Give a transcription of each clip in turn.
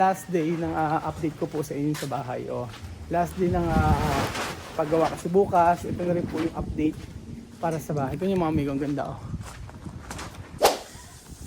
Last day ng update ko po sa inyo sa bahay. Last day ng paggawa kasi bukas. Ito na rin po yung update para sa bahay. Ito yung mga amigo. Ang ganda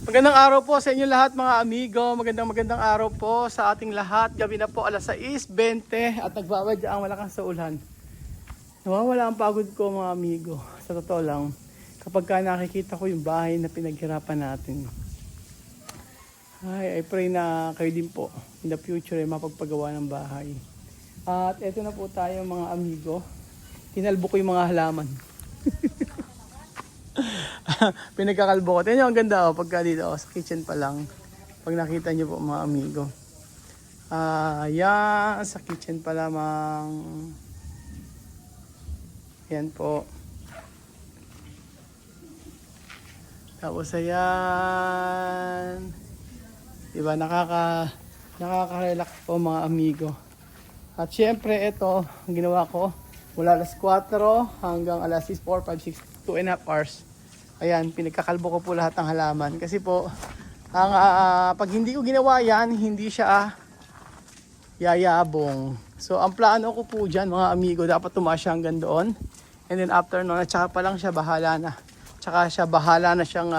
Magandang araw po sa inyo lahat mga amigo. Magandang araw po sa ating lahat. Gabi na po alas 6:20 at nagbawadya ang malakas sa ulan. Nawawala ang pagod ko mga amigo. Sa totoo lang, kapag ka nakikita ko yung bahay na pinaghirapan natin, I pray na kayo din po in the future ay mapagpagawa ng bahay. At eto na po tayo mga amigo. Tinalbo ko yung mga halaman. Pinagkakalbo ko. Tingnan nyo ang ganda pagka dito sa kitchen pa lang. Pag nakita nyo po mga amigo. Yan sa kitchen pa lamang. Yan po. Tapos ayan. Diba nakaka-relax po mga amigo. At syempre ito ang ginawa ko mula alas 4 hanggang alas 6, 4, 5, 6, 2.5 hours. Ayan, pinagkakalbo ko po lahat ng halaman. Kasi po, pag hindi ko ginawa yan, hindi siya yayabong. So, ang plano ko po dyan, mga amigo, dapat tumaas siya hanggang doon. And then after noon, at saka pa lang siya bahala na. Tsaka siya bahala na siyang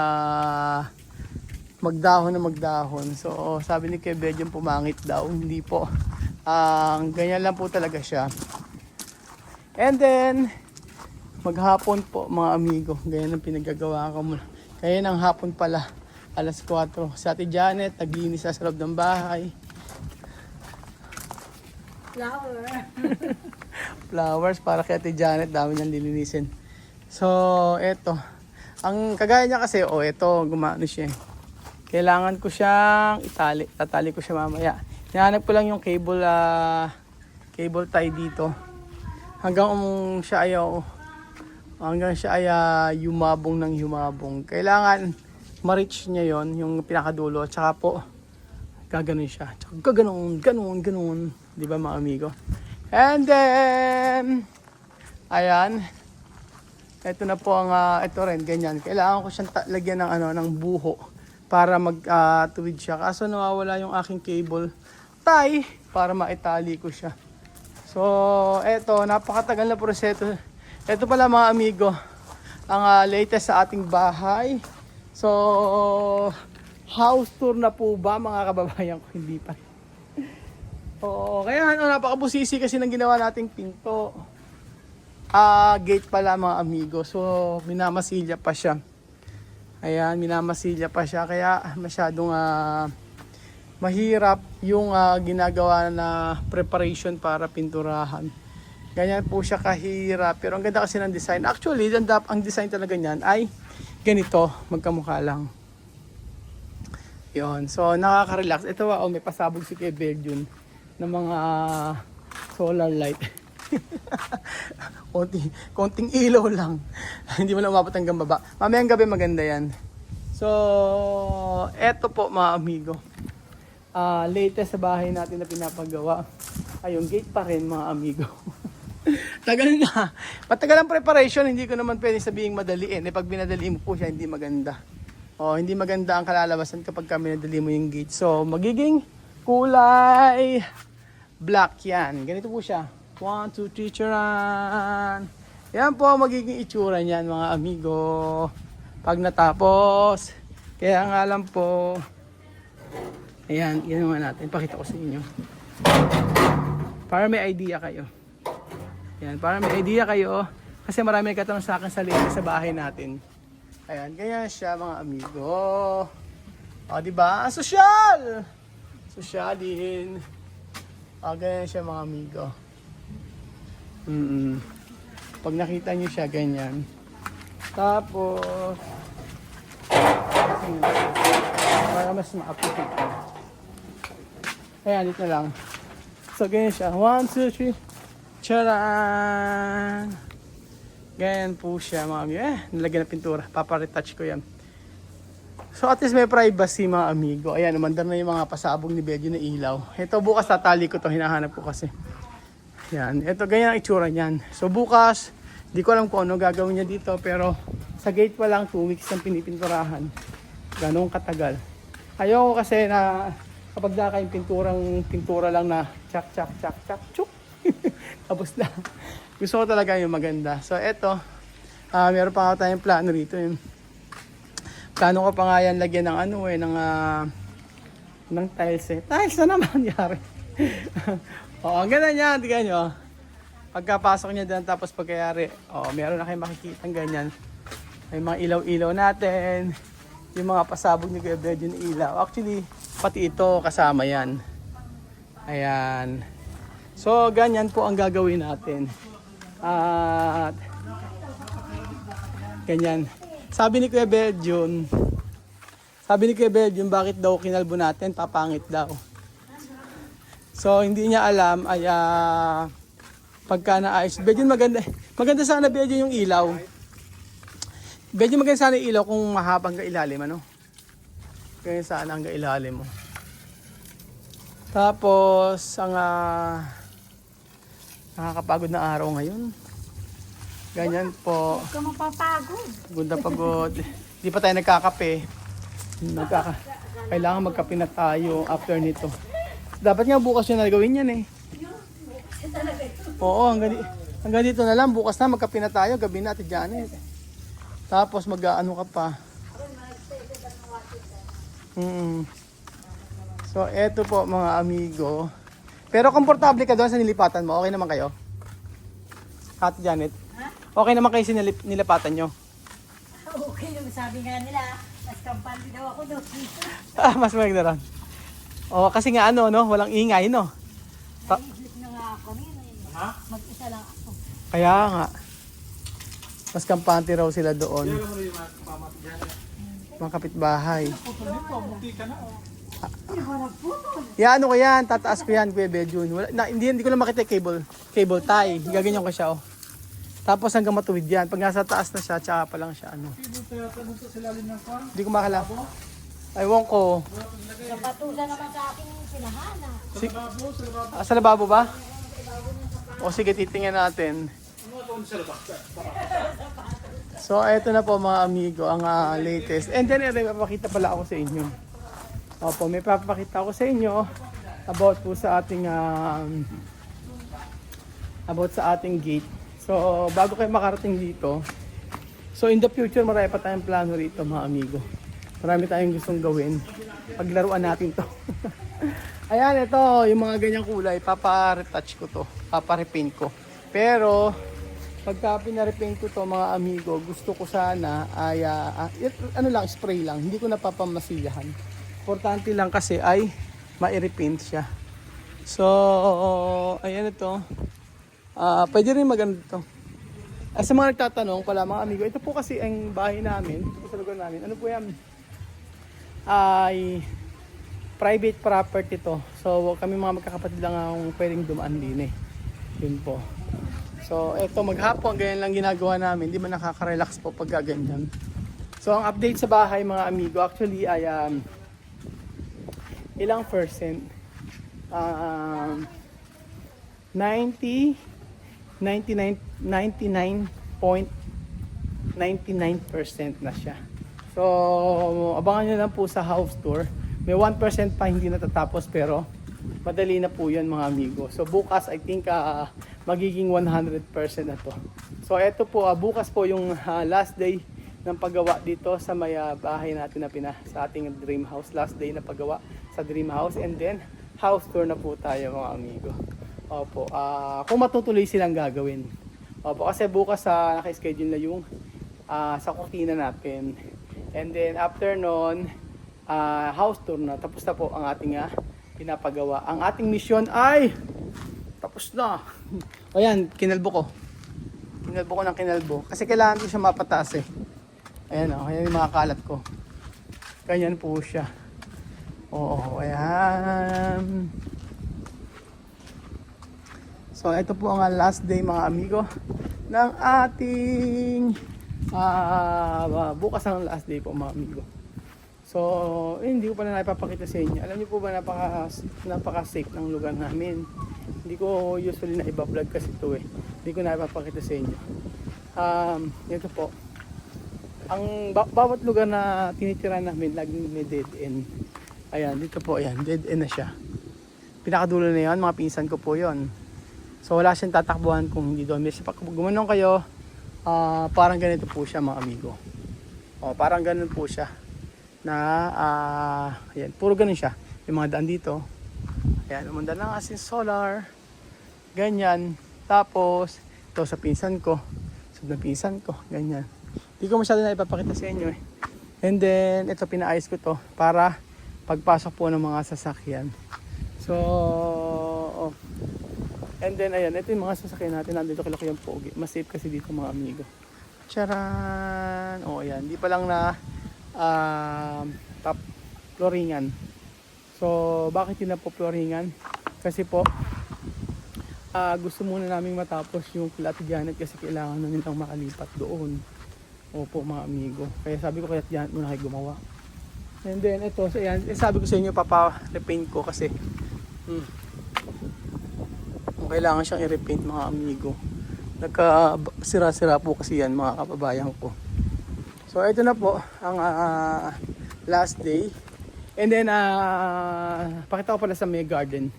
magdahon. So, sabi ni Kuya Bed yung pumangit daw. Hindi po. Ganyan lang po talaga siya. And then, maghapon po mga amigo, ganyan ang pinagagawa ko muna. Kaya ng hapon pala, alas 4. Sa Ate Janet, naglinis sa loob ng bahay. Flowers para kay Ate Janet, dami niyang lilinisin. So, eto. Ang kagaya niya kasi, eto, gumano siya. Kailangan ko siyang itali. Tatali ko siya mamaya. Hinahanap ko lang yung cable tie dito. Hanggang siya ay yumabong ng yumabong. Kailangan ma-reach niya yon yung pinakadulo. At saka po, gaganon siya. Tsaka ganon. Di ba mga amigo? And then, ayan. Ito na po ang, ito rin, ganyan. Kailangan ko siyang lagyan ng buho para mag-tuwid siya. Kaso nawawala yung aking cable tie para maitali ko siya. So, eto, napakatagal na proseso. Ito pala mga amigo, ang latest sa ating bahay. So, house tour na po ba mga kababayan ko? Hindi pa. Kaya napakabusisi kasi ng ginawa nating pinto. Gate pala mga amigo. So, minamasilya pa siya. Ayan, minamasilya pa siya. Kaya masyadong mahirap yung ginagawa na preparation para pinturahan. Ganyan po siya kahirap. Pero ang ganda kasi ng design. Actually, ang design talaga niyan ay ganito. Magkamukha lang. Yun. So, nakaka-relax. Ito may pasabog si Kuya Belgium ng mga solar light. konting ilaw lang. Hindi mo na umabot hanggang baba. Mamayang gabi maganda yan. So, eto po mga amigo. Latest sa bahay natin na pinapagawa ay yung gate pa rin mga amigo. Tagal na. Matagal ang preparation, hindi ko naman pwede sabihin madaliin. Pag binadali mo po siya, hindi maganda. Hindi maganda ang kalalabasan kapag binadali mo yung gate. So, magiging kulay black yan. Ganito po siya. 1, 2, 3, charan. Yan po magiging itsura niyan mga amigo. Pag natapos. Kaya nga lang po. Ayan, ginawa natin. Pakita ko sa inyo. Para may idea kayo. Ayan, para may idea kayo. Kasi marami nagkatanong sa akin sa bahay natin. Ayan, ganyan siya mga amigo. Diba? Sosyal! Sosyalin. Ganyan siya mga amigo. Pag nakita nyo siya, ganyan. Tapos, para mas ma-appreciate ko. Ayan, dito na lang. So, ganyan siya. 1, 2, 3. Charan! Ganyan po siya mga amigo. Nilagyan na pintura. Paparetouch ko yan. So at least may privacy mga amigo. Ayan, umandar na yung mga pasabog ni Belgium na ilaw. Ito bukas tatali ko to. Hinahanap ko kasi. Yan. Ito ganyan ang itsura niyan. So bukas, di ko alam kung ano gagawin niya dito. Pero sa gate pa lang 2 weeks ang pinipinturahan. Ganong katagal. Ayoko kasi na Kapag daka yung pintura lang na chak, chak, chak, chak, chuk. Tapos na. Gusto ko talaga yung maganda. So, eto. Meron pa nga tayong plano rito. Yung plano ko pa nga yan lagyan ng ano ng tiles eh. Tiles na naman yari. Oo, ang ganda niya. Tignan nyo. Pagkapasok niya dyan tapos pagkayari. Meron na kayong makikita ganyan. May mga ilaw-ilaw natin. Yung mga pasabog ni Kuya Bed yung ilaw. Actually, pati ito kasama yan. Ayan. So, ganyan po ang gagawin natin. At ganyan. Sabi ni Kuya Bed yun, bakit daw kinalbo natin, papangit daw. So, hindi niya alam ay pagka naayos. Bed yun maganda. Maganda sana Bed yun yung ilaw. Bed yun maganda sana yung ilaw kung mahabang ilalim, ano? Ganyan sana ang ilalim mo. Tapos, ang nakakapagod na araw ngayon. Ganyan po. Huwag ka mapapagod. Gunda pagod. Di pa tayo nagkakape. Kailangan magkape na tayo after nito. Dapat nga bukas yun na gawin yan eh. Oo, hanggang dito na lang. Bukas na magkape na tayo. Gabi na, Ate Janet. Tapos mag-ano ka pa. So, eto po mga amigo. Pero komportable ka doon sa nilipatan mo. Okay naman kayo? Ate Janet? Okay naman kayo sa nilipatan nyo? Okay naman, sabi nga nila. Mas kampante daw ako doon. Mas maganda ron. Kasi nga no? Walang ingay, no? Isip na nga ako nila eh. Ha? Mag-isa lang ako. Kaya nga. Mas kampante raw sila doon. Mga kapitbahay. Ano ko yan, tataas ko yan, Kuya Bedjun. Hindi ko lang makita cable tie. Gaganyan ko siya, Tapos hanggang matuwid yan. Pag nasa taas na siya, tsaka pa lang siya, Hindi ko makala. Ewan ko. Napatulan naman sa akin yung sinahana. Sa lababo ba? Sige, titingnan natin. So, eto na po mga amigo, ang latest. And then, may papakita pala ako sa inyo. May papakita ako sa inyo about po sa ating gate. So, bago kayo makarating dito, so in the future, marami pa tayong plano rito mga amigo. Marami tayong gustong gawin. Paglaruan natin to. Ayan, ito, yung mga ganyang kulay, papa-retouch ko to. Papa-repaint ko. Pero, pagka pina-repaint ko to mga amigo, gusto ko sana ay, spray lang. Hindi ko napapamasiyahan. Importante lang kasi ay ma-repaint siya. So, ayan ito. Pwede rin maganda ito. Sa mga nagtatanong pala mga amigo, ito po kasi ang bahay namin, ito sa lugar namin. Ano po yan? Ay private property to. So, kami mga magkakapatid lang ang pwedeng dumaan din eh. Yun po. So, ito maghapon, ganyan lang ginagawa namin. Hindi man nakaka-relax po pag ganyan. So, ang update sa bahay mga amigo, actually ay ilang percent? 99.99% na siya. So, abangan nyo lang po sa house tour. May 1% pa hindi natatapos pero madali na po yan mga amigo. So, bukas I think magiging 100% na to. So, eto po, bukas po yung last day ng paggawa dito sa may bahay natin na sa ating dream house. Last day na paggawa sa dream house and then house tour na po tayo mga amigo. Opo, kung matutuloy silang gagawin. Opo, kasi bukas naka-schedule na yung sa kurtina natin. And then after nun, house tour na. Tapos na po ang ating pinapagawa. Ang ating mission ay tapos na. O yan, kinalbo ko. Kinalbo ko ng kinalbo. Kasi kailangan ko siya mapataas eh. Ayan ayan yung mga kalat ko. Ganyan po siya. Ayan. So, ito po ang last day mga amigo ng ating bukas ang last day po mga amigo. So, hindi ko pa na napapakita sa inyo. Alam niyo po ba napaka-safe ng lugar namin. Hindi ko usually na iba-vlog kasi ito eh. Hindi ko na napapakita sa inyo. Ito po. Ang bawat lugar na tinitira namin laging may dead end. Ayan, dito po, ayan, dead end na siya. Pinakadulo na yan, mga pinsan ko po yon. So wala siyang tatakbuhan kung hindi doon. Pag gumanong kayo, parang ganito po siya mga amigo. O, parang ganun po siya. Na, ayan, puro ganun siya. Yung mga daan dito. Ayan, umanda lang asin solar. Ganyan. Tapos, ito sa pinsan ko. Sa pinsan ko, ganyan. Hindi ko masyado na ipapakita sa inyo eh. And then, ito pinaayos ko to para pagpasok po ng mga sasakyan. So, oh. And then, ayan, ito yung mga sasakyan natin. Nandito kila Kuya Pogi. Mas safe kasi dito mga amigo. Charan! Oh, ayan. Di pa lang na top flooringan. So, bakit yun na po flooringan? Kasi po, gusto muna namin matapos yung Ate Janet kasi kailangan na nilang makalipat doon. Opo mga amigo. Kaya sabi ko kay Ate Janet muna kayo gumawa. And then ito, so yan, sabi ko sa inyo papa-repaint ko kasi kailangan siyang i-repaint mga amigo. Nagka-sira-sira po kasi yan mga kababayan ko. So ito na po ang last day. And then pakita ko pala sa may garden.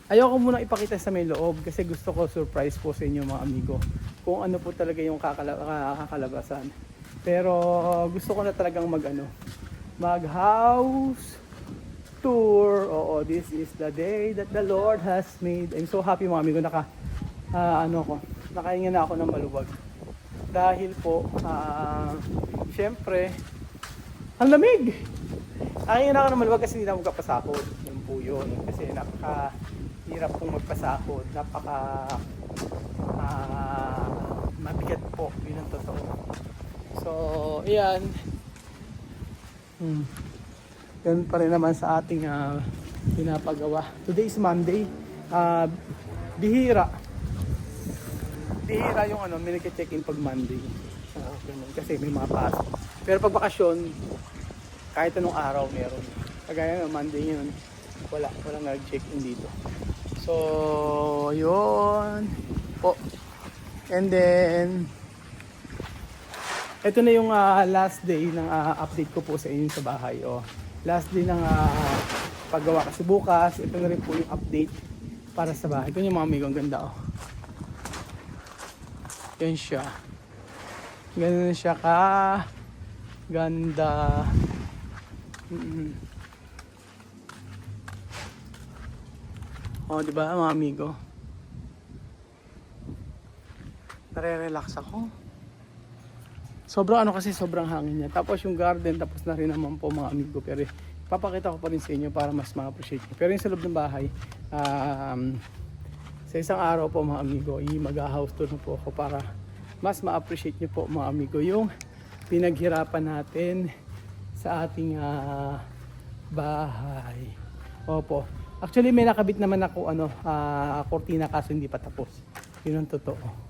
Ayoko muna ipakita sa may loob kasi gusto ko surprise po sa inyo mga amigo. Kung ano po talaga yung kakalabasan. Pero gusto ko na talagang mag house tour. Oo, this is the day that the Lord has made. I'm so happy mga amigo nakahinga na ako ng maluwag. Dahil po syempre ang lamig. Nakahinga na ako ng maluwag kasi hindi na ako magpapasakot. Yun po yun. Kasi hirap pong magpasakot. Mabigat po. Yun ang totoo. So, ayan. Ganun pa rin naman sa ating pinapagawa. Today is Monday. Bihira yung minike-check-in pag Monday. Kasi may mga pasok. Pero pag bakasyon, kahit anong araw meron. Kagaya ng Monday yun, walang nag-check-in dito. So, yun po. And then, ito na yung last day ng update ko po sa inyo sa bahay. Last day ng paggawa kasi bukas. Ito na rin po yung update para sa bahay. Ito yung mga amigo, ang ganda Yan siya. Ganun siya ka ganda. Di ba mga amigo? Nare-relax ako. Sobrang sobrang hangin niya. Tapos yung garden, tapos na rin naman po mga amigo. Pero papakita ko pa rin sa inyo para mas ma-appreciate nyo. Pero yung sa loob ng bahay, sa isang araw po mga amigo, mag-house tour na po ako para mas ma-appreciate nyo po mga amigo yung pinaghirapan natin sa ating bahay. Opo. Actually may nakabit naman ako kortina kaso hindi pa tapos. Yun ang totoo.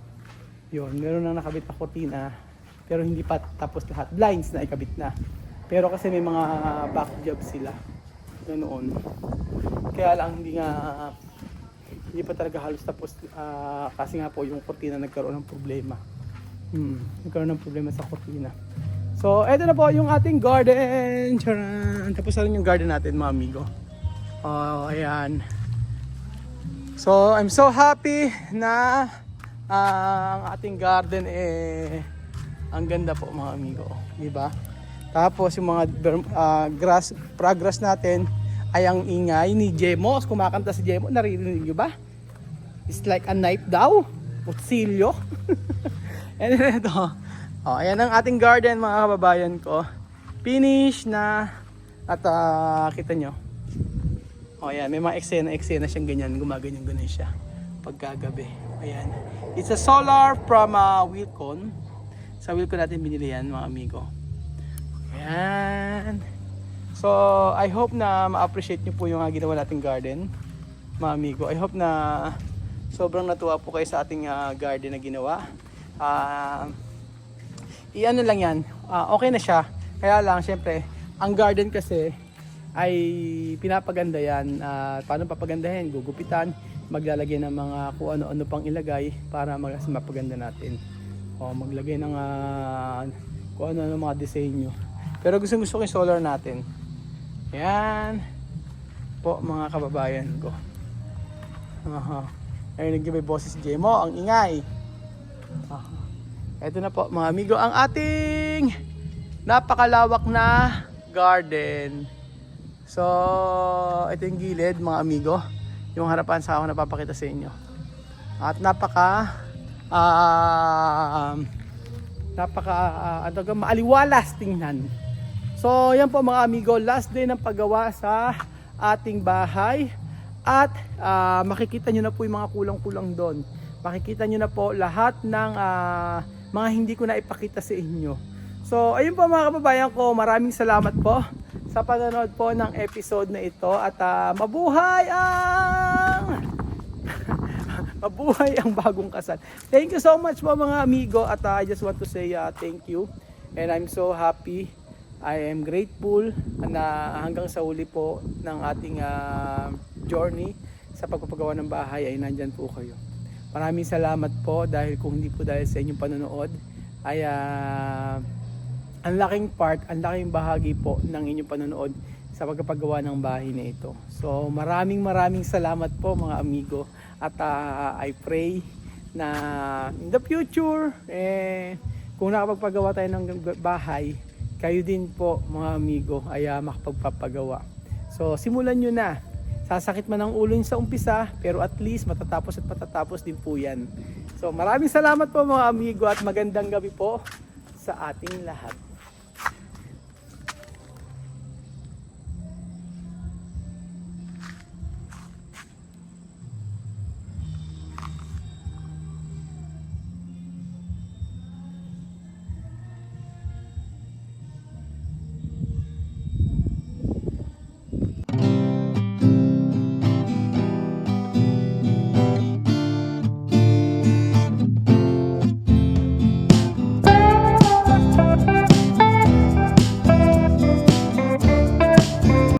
Yun, meron nang nakabit na kortina pero hindi pa tapos lahat. Blinds na ikabit na. Pero kasi may mga back job sila noon. Kaya lang hindi pa talaga halos tapos kasi nga po yung kortina nagkaroon ng problema. Nagkaroon ng problema sa kortina. So, eto na po yung ating garden. Charan! Tapos na rin yung garden natin mga amigo. Ayan. So, I'm so happy na ang ating garden ang ganda po mga amigo. Diba? Tapos yung mga progress natin ay ang ingay ni Jemo. Kumakanta si Jemo. Naririnig nyo ba? It's like a knife daw. Kutsilyo. And then ito. Ayan ang ating garden mga kababayan ko. Finish na. At kita nyo. Ayan, may mga eksena siyang ganyan. Gumaganyan siya. Pagkagabi. Ayan. It's a solar from Wilcon. Sa Wilcon natin binili yan mga amigo. Ayan. So, I hope na ma-appreciate nyo po yung ginawa nating garden. Mga amigo. I hope na sobrang natuwa po kayo sa ating garden na ginawa. Iano lang yan. Okay na siya. Kaya lang, syempre, ang garden kasi ay pinapaganda yan. Paano papagandahin? Gugupitan, maglalagay ng mga kung ano-ano pang ilagay para mapaganda natin. Maglagay ng kung ano-ano mga disenyo. Pero gusto ko yung solar natin. Yan. po mga kababayan ko. Narinig niyo ba yung boses si Jemo? Ang ingay. Ito na po mga amigo ang ating napakalawak na garden. So, ito yung gilid mga amigo. Yung harapan sa ako napapakita sa inyo. At maaliwalas tingnan. So, yan po mga amigo, last day ng paggawa sa ating bahay. At makikita nyo na po yung mga kulang-kulang doon. Makikita nyo na po lahat ng mga hindi ko na ipakita sa inyo. So, ayun po mga kababayan ko, maraming salamat po sa panonood po ng episode na ito. At mabuhay ang bagong kasal. Thank you so much po mga amigo. At I just want to say thank you. And I'm so happy. I am grateful na hanggang sa uli po ng ating journey sa pagpapagawa ng bahay ay nandyan po kayo. Maraming salamat po dahil kung hindi po dahil sa inyong panonood ay ang laking part, ang laking bahagi po ng inyong panonood sa pagpapagawa ng bahay na ito. So maraming salamat po mga amigo at I pray na in the future kung nakapagpagawa tayo ng bahay, kayo din po mga amigo ay makapagpapagawa. So simulan nyo na. Sasakit man ang ulo nyo sa umpisa, pero at least matatapos din po yan. So maraming salamat po mga amigo at magandang gabi po sa ating lahat.